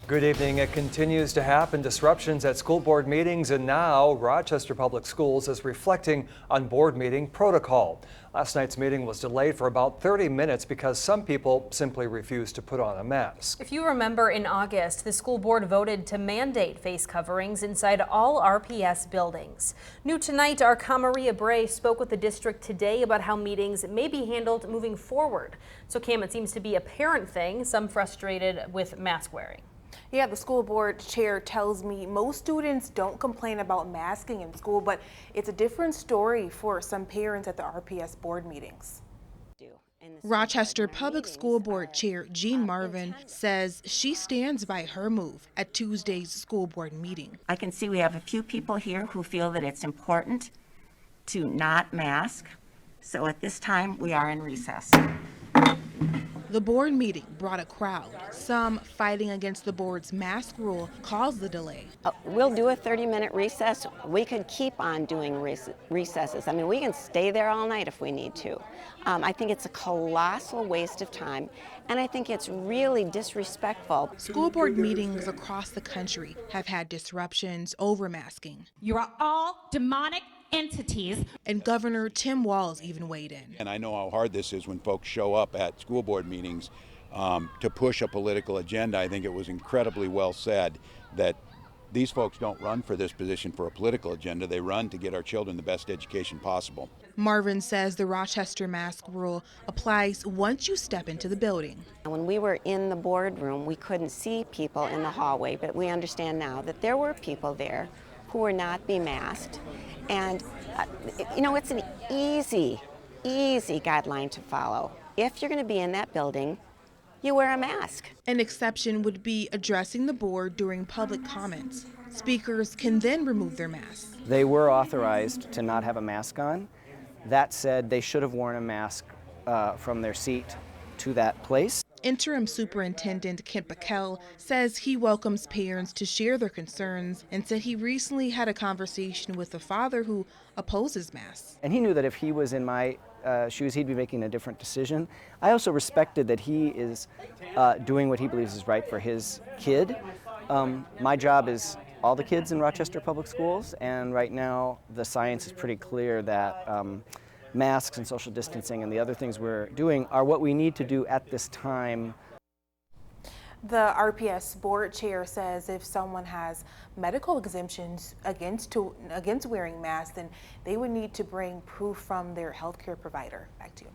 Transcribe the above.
Good evening. It continues to happen. Disruptions at school board meetings, and now Rochester Public Schools is reflecting on board meeting protocol. Last night's meeting was delayed for about 30 minutes because some people simply refused to put on a mask. If you remember, in August, the school board voted to mandate face coverings inside all RPS buildings. New tonight, our Maria Bray spoke with the district today about how meetings may be handled moving forward. So Cam, it seems to be a parent thing, some frustrated with mask wearing. Yeah, the school board chair tells me most students don't complain about masking in school, but it's a different story for some parents at the RPS board meetings. Rochester Public School Board Chair Jean Marvin says she stands by her move at Tuesday's school board meeting. I can see we have a few people here who feel that it's important to not mask, so at this time we are in recess. The board meeting brought a crowd. Some fighting against the board's mask rule caused the delay. We'll do a 30-minute recess. We could keep on doing recesses. I mean, we can stay there all night if we need to. I think it's a colossal waste of time, and I think it's really disrespectful. School board meetings across the country have had disruptions over masking. You are all demonic entities. And Governor Tim Walz even weighed in. And I know how hard this is when folks show up at school board meetings to push a political agenda. I think it was incredibly well said that these folks don't run for this position for a political agenda. They run to get our children the best education possible. Marvin says the Rochester mask rule applies once you step into the building. When we were in the boardroom, we couldn't see people in the hallway, but we understand now that there were people there who were not being masked. And, you know, it's an easy guideline to follow. If you're going to be in that building, you wear a mask. An exception would be addressing the board during public comments. Speakers can then remove their masks. They were authorized to not have a mask on. That said, they should have worn a mask from their seat to that place. Interim Superintendent Kent Backel says he welcomes parents to share their concerns and said he recently had a conversation with a father who opposes masks. And he knew that if he was in my shoes, he'd be making a different decision. I also respected that he is doing what he believes is right for his kid. My job is all the kids in Rochester Public Schools, and right now the science is pretty clear that masks and social distancing and the other things we're doing are what we need to do at this time. The RPS board chair says if someone has medical exemptions against wearing masks, then they would need to bring proof from their healthcare provider. Back to you.